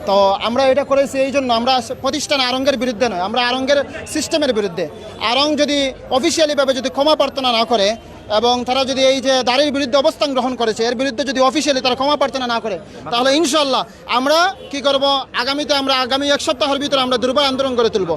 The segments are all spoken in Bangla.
তো আমরা এটা করেছি এই জন্য, আমরা প্রতিষ্ঠান আরঙ্গের বিরুদ্ধে নয়, আমরা আরঙ্গের সিস্টেমের বিরুদ্ধে। আরং যদি অফিসিয়ালিভাবে যদি ক্ষমা প্রার্থনা না করে এবং তারা যদি এই যে দাঁড়ির বিরুদ্ধে অবস্থান গ্রহণ করেছে এর বিরুদ্ধে যদি অফিসিয়ালি তারা ক্ষমা প্রার্থনা না করে, তাহলে ইনশাল্লাহ আমরা কি করব, আগামী এক সপ্তাহের ভিতরে আমরা দুর্বার আন্দোলন করে তুলব।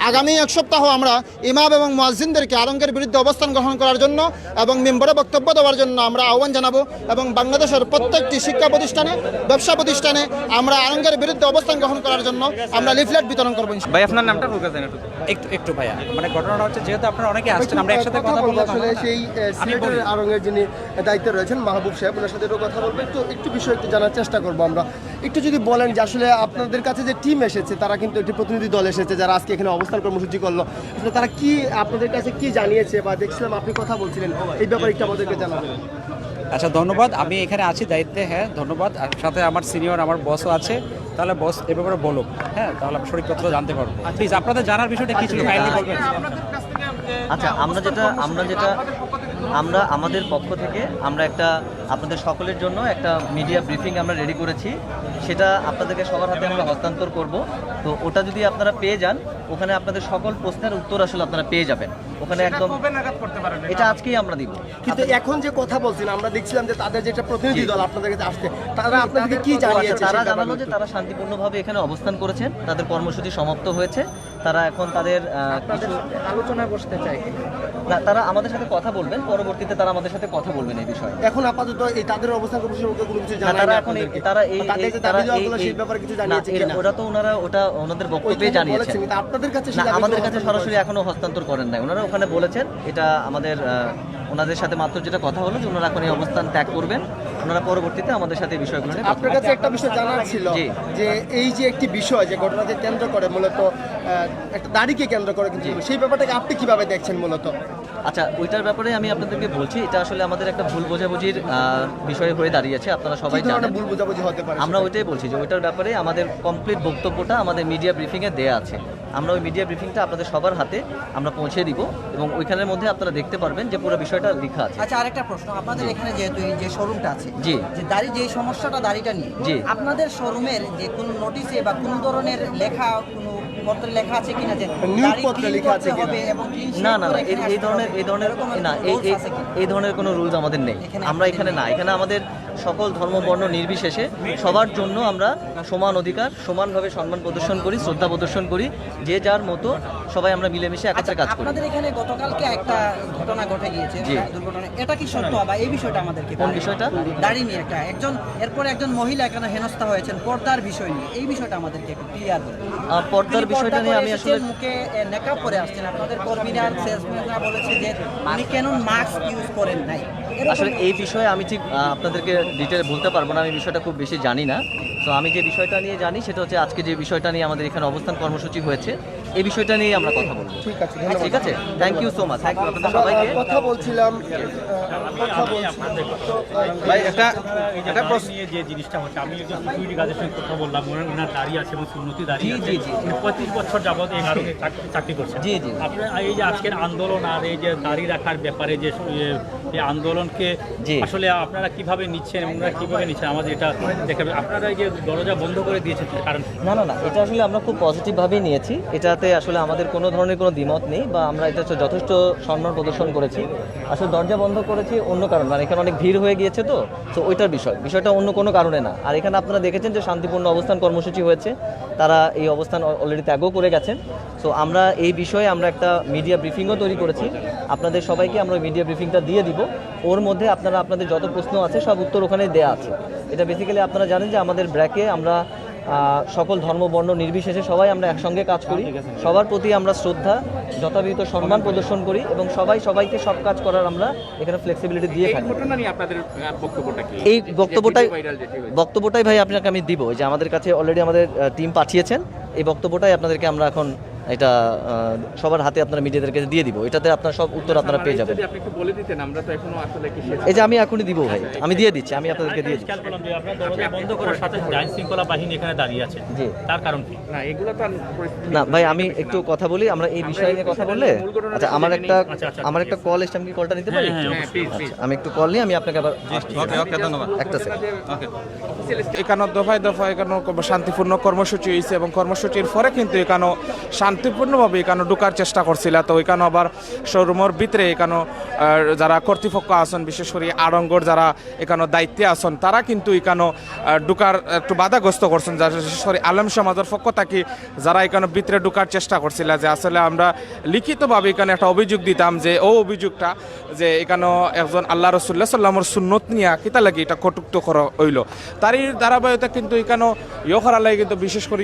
আগামী এক সপ্তাহ আমরা ইমাম এবং মুয়াজ্জিনদেরকে আরঙ্গের বিরুদ্ধে অবস্থান গ্রহণ করার জন্য এবং মেম্বারে বক্তব্য দেওয়ার জন্য আমরা আহ্বান জানাবো এবং বাংলাদেশের প্রত্যেকটি শিক্ষা প্রতিষ্ঠানে, ব্যবসা প্রতিষ্ঠানে আমরা আরঙ্গের বিরুদ্ধে অবস্থান গ্রহণ করার জন্য আমরা লিফলেট বিতরণ করবো। ভাই আপনার নামটা বলতে একটু ভাইয়া, মানে ঘটনাটা হচ্ছে যেহেতু আপনারা অনেকে আসছেন, আমরা একসাথে কথা বলবো। আসলে সেই সিলেটের আরঙের যিনি দায়িত্বে রয়েছেন মাহবুব সাহেব, ওনার সাথে কথা বলবো, একটু বিষয় একটু জানার চেষ্টা করবো আমরা। একটু যদি বলেন যে আসলে আপনাদের কাছে যে টিম এসেছে, তারা কিন্তু একটি প্রতিনিধি দল এসেছে যারা আজকে এখানে অবস্থান কর্মসূচি করলো, আসলে তারা কি আপনাদের কাছে কি জানিয়েছে বা দেখছিলাম আপনি কথা বলছিলেন, এই ব্যাপারে একটু আমাদেরকে জানাবেন। আচ্ছা, ধন্যবাদ। আমি এখানে আছি দায়িত্বে, হ্যাঁ ধন্যবাদ। আর সাথে আমার সিনিয়র আমার বসও আছে, তাহলে বস এ ব্যাপারে বলো, হ্যাঁ তাহলে আমি সঠিক তথ্য জানতে পারবো। প্লিজ আপনাদের জানার বিষয়টা কি ছিল কাইন্ডলি বলবেন। আচ্ছা, আমরা আমাদের পক্ষ থেকে আমরা একটা আপনাদের সকলের জন্য একটা মিডিয়া ব্রিফিং আমরা রেডি করেছি, সেটা আপনাদেরকে সবার হাতে আমরা হস্তান্তর করব। তো ওটা যদি আপনারা পেয়ে যান, ওখানে আপনাদের সকল প্রশ্নের উত্তর আসলে আপনারা পেয়ে যাবেন ওখানে একদম। এটা আজকেই আমরা দিব। কিন্তু এখন যে কথা বলছেন, আমরা দেখছিলাম যে তাদের যে একটা প্রতিনিধি দল আপনাদের কাছে আসছে, তারা আপনাদেরকে কি জানিয়েছে? তারা জানালো যে তারা শান্তিপূর্ণভাবে এখানে অবস্থান করেছেন, তাদের কর্মসূচি সমাপ্ত হয়েছে, তারা এখন তাদের কিছু আলোচনায় বসতে চাই না, তারা আমাদের সাথে কথা বলবেন, পরবর্তীতে তারা আমাদের সাথে কথা বলবেন এই বিষয়ে। এখন আপাতত এই তাদের অবস্থান কর্মসূচির মধ্যে কোনো কিছু তারা জানায় না এখন আপনাদেরকে? তারা তাদের যে দাবি দেওয়াগুলো সেই ব্যাপারে কিছু জানিয়েছে কিনা? ওরা তো ওটা ওনাদের বক্তব্যে জানিয়েছেন। কিন্তু আপনাদের কাছে না, আমাদের কাছে সরাসরি এখনো হস্তান্তর করেন নাই। ওনারা ওখানে বলেছেন, এটা আমাদের ওনাদের সাথে মাত্র যেটা কথা হলো যে ওনারা এখন এই অবস্থান ত্যাগ করবেন, ওনারা পরবর্তীতে আমাদের সাথে এই বিষয়গুলো নিয়ে আপনার কাছে একটা বিষয় জানার ছিল যে এই যে একটি বিষয় যে ঘটনাকে কেন্দ্র করে মূলত একটা দাড়িকে কেন্দ্র করে, কিন্তু সেই ব্যাপারটাকে আপনি কিভাবে দেখছেন মূলত? আচ্ছা, ওইটার ব্যাপারে আমি আপনাদেরকে বলছি, এটা আসলে আমাদের একটা ভুল বোঝাবুঝির বিষয় হয়ে দাঁড়িয়েছে, আপনারা সবাই জানেন। ভুল বোঝাবুঝি হতে পারে, আমরা ওইটাই বলছি যে ওইটার ব্যাপারে আমাদের কমপ্লিট বক্তব্যটা আমাদের মিডিয়া ব্রিফিংয়ে দেয়া আছে। আমরা ওই মিডিয়া ব্রিফিংটা আপনাদের সবার হাতে আমরা পৌঁছে দিব এবং ওইখানের মধ্যে আপনারা দেখতে পারবেন যে পুরো বিষয়টা লেখা আছে। আচ্ছা, আরেকটা প্রশ্ন, আপনাদের এখানে যেহেতু এই যে শোরুমটা আছে, জি, যে দাড়ি যে সমস্যাটা দাড়িটা নিয়ে, জি, আপনাদের শোরুমের যে কোনো নোটিশে বা কোনো ধরনের লেখা কোনো পত্রে লেখা আছে কিনা যে নিউজ পত্রে লেখা আছে কিনা? না এই ধরনের কোনো রুলস আমাদের নেই। আমরা এখানে এখানে আমাদের সকল ধর্ম বর্ণ নির্বিশেষে সবার জন্য আমরা সমান অধিকার, সমানভাবে সম্মান প্রদর্শন করি, শ্রদ্ধা প্রদর্শন করি, যে যার মতো সবাই আমরা মিলেমিশে একত্রে কাজ করি। আপনাদের এখানে গতকালকে একটা ঘটনা ঘটে গিয়েছে, দুর্ঘটনা, এটা কি সত্য? বা এই বিষয়টা আমাদেরকে, কোন বিষয়টা? দাড়ি নিয়ে এরপরে একজন মহিলা এখানে হেনস্থা হয়েছেন পর্দার বিষয় নিয়ে, এই বিষয়টা আমাদেরকে একটু ক্লিয়ার করুন। পর্দার বিষয়টা নিয়ে আমি আসলে মুখে নেকআপ পরে আসছেন, আপনাদের কর্মীরা সেলসম্যানরা বলেছে যে উনি কেন মাস্ক ইউজ করেন নাই। আসলে এই বিষয়ে আমি ঠিক আপনাদেরকে ডিটেল বলতে পারবো না, আমি বিষয়টা খুব বেশি জানি না। তো আমি যে বিষয়টা নিয়ে জানি সেটা হচ্ছে আজকে যে বিষয়টা নিয়ে আমাদের এখানে অবস্থান কর্মসূচি হয়েছে, এই বিষয়টা নিয়ে আমরা কথা বলবো। ঠিক আছে, ঠিক আছে, thank you so much. Thank you আপনাদের সবাইকে। কথা বলছিলাম ভাই একটা প্রশ্ন নিয়ে যে জিনিসটা হচ্ছে, আমি একজন সিকিউরিটি গার্ডের সঙ্গে কথা বললাম, ওনার দাঁড়িয়ে আছে এবং সুন্নতি দাঁড়িয়ে আছে। 35 বছর যাবত এই কারণে চাকরি করছেন। জি জি, আপনার এই যে আজকের আন্দোলন আর এই যে দাঁড়িয়ে রাখার ব্যাপারে যে এই আন্দোলনকে আসলে আপনারা কিভাবে নিচ্ছেন, ওনারা কিভাবে নিচ্ছেন আমাদের এটা দেখাবে। আপনারা এই যে দরজা বন্ধ করে দিয়েছেন কারণ? না, এটা আসলে আমরা খুব পজিটিভভাবেই নিয়েছি। এটাতে আসলে আমাদের কোনো ধরনের কোনো দ্বিমত নেই বা আমরা এটা যথেষ্ট সম্মান প্রদর্শন করেছি। আসলে দরজা বন্ধ করেছি অন্য কারণ, মানে এখানে অনেক ভিড় হয়ে গিয়েছে, তো ওইটার বিষয়টা অন্য কোনো কারণে না। আর এখানে আপনারা দেখেছেন যে শান্তিপূর্ণ অবস্থান কর্মসূচি হয়েছে, তারা এই অবস্থান অলরেডি ত্যাগও করে গেছেন। সো আমরা এই বিষয়ে আমরা একটা মিডিয়া ব্রিফিংও তৈরি করেছি, আপনাদের সবাইকে আমরা মিডিয়া ব্রিফিংটা দিয়ে দিব। ওর মধ্যে আপনারা আপনাদের যত প্রশ্ন আছে সব উত্তর ওখানে দেওয়া আছে। এটা বেসিক্যালি আপনারা জানেন যে আমাদের ব্র্যাকে আমরা সকল ধর্ম বর্ণ নির্বিশেষে সবাই আমরা একসঙ্গে কাজ করি, সবার প্রতি আমরা শ্রদ্ধা যথাবিহিত সম্মান প্রদর্শন করি এবং সবাইকে সব কাজ করার আমরা এখানে ফ্লেক্সিবিলিটি দিয়ে থাকি। এই বক্তব্যটাই ভাই আপনাকে আমি দিব, যে আমাদের কাছে অলরেডি আমাদের টিম পাঠিয়েছেন, এই বক্তব্যটাই আপনাদেরকে আমরা এখন এটা সবার হাতে আপনারা মিডিয়াদেরকে দিয়ে দিব, এটাতে আপনার সব উত্তর আপনারা পেয়ে যাবেন। আপনি একটু বলে দিতেন, আমরা তো এখনো আসলে কি এই যে আমি এখনই দিব ভাই, আমি দিয়ে দিচ্ছি, আমি আপনাদেরকে দিয়ে দিচ্ছি। খেয়াল করলাম যে আপনার দরজা বন্ধ করার সাথে আইন শৃঙ্খলা বাহিনী এখানে দাঁড়িয়ে আছে, জি তার কারণ কি? না, এগুলো তো আর পরিস্থিতি না ভাই, আমি একটু কথা বলি, আমরা এই বিষয় নিয়ে কথা বললে। আচ্ছা, আমার একটা কল এসছে, আমি কি কলটা নিতে পারি? আচ্ছা, আমি একটু কল নিয়ে আমি আপনাকে আবার ওকে ধন্যবাদ। একটা সেকেন্ড। এখানে দফায় দফায় এখানে শান্তিপূর্ণ কর্মসূচি হয়েছে এবং কর্মসূচির পরে কিন্তু এখানে শান্তিপূর্ণভাবে এখানে ঢুকার চেষ্টা করছিল। তো এখানে আবার শোরুমের ভিতরে এখানে যারা কর্তৃপক্ষ আছেন, বিশেষ করে আড়ঙ্গর যারা এখানে দায়িত্বে আছেন, তারা কিন্তু এখানে ঢুকার একটু বাধাগ্রস্ত করছেন। বিশেষ করে আলেম সমাজের পক্ষ থেকে যারা এখানে ভিতরে ঢুকার চেষ্টা করছিল, যে আসলে আমরা লিখিতভাবে এখানে একটা অভিযোগ দিতাম, যে ও অভিযোগটা যে এখানে একজন আল্লাহ রসুল্লাহ সাল্লামর সুন্নত নিয়ে কিতা লাগে এটা কটুক্ত করা হইল। তারই ধারাবাহিকতা কিন্তু এখানে করা লাগে, কিন্তু বিশেষ করে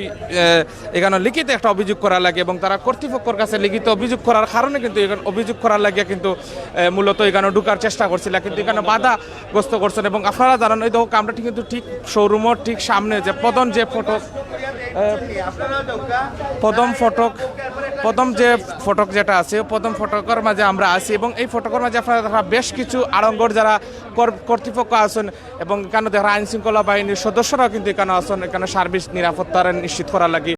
এখানে লিখিত একটা অভিযোগ করা লাগে এবং তারা কর্তৃপক্ষের কাছে লিখিত অভিযোগ করার কারণে কিন্তু এখানে অভিযোগ করার লাগে কিন্তু মূলত এখানে ঢুকার চেষ্টা করছিল, কিন্তু এখানে বাধাগ্রস্ত করছেন। এবং আপনারা জানেন, এই দেখো আমরা কিন্তু ঠিক শোরুমের ঠিক সামনে যে প্রথম যে ফটক যেটা আছে, প্রথম ফটকের মাঝে আমরা আছি এবং এই ফটকের মাঝে আপনারা বেশ কিছু আড়ঙ্গর যারা কর্তৃপক্ষ আছেন এবং এখানে দেখা আইন শৃঙ্খলা বাহিনীর সদস্যরাও কিন্তু এখানে আছেন, এখানে সার্বিক নিরাপত্তা নিশ্চিত করার লাগে।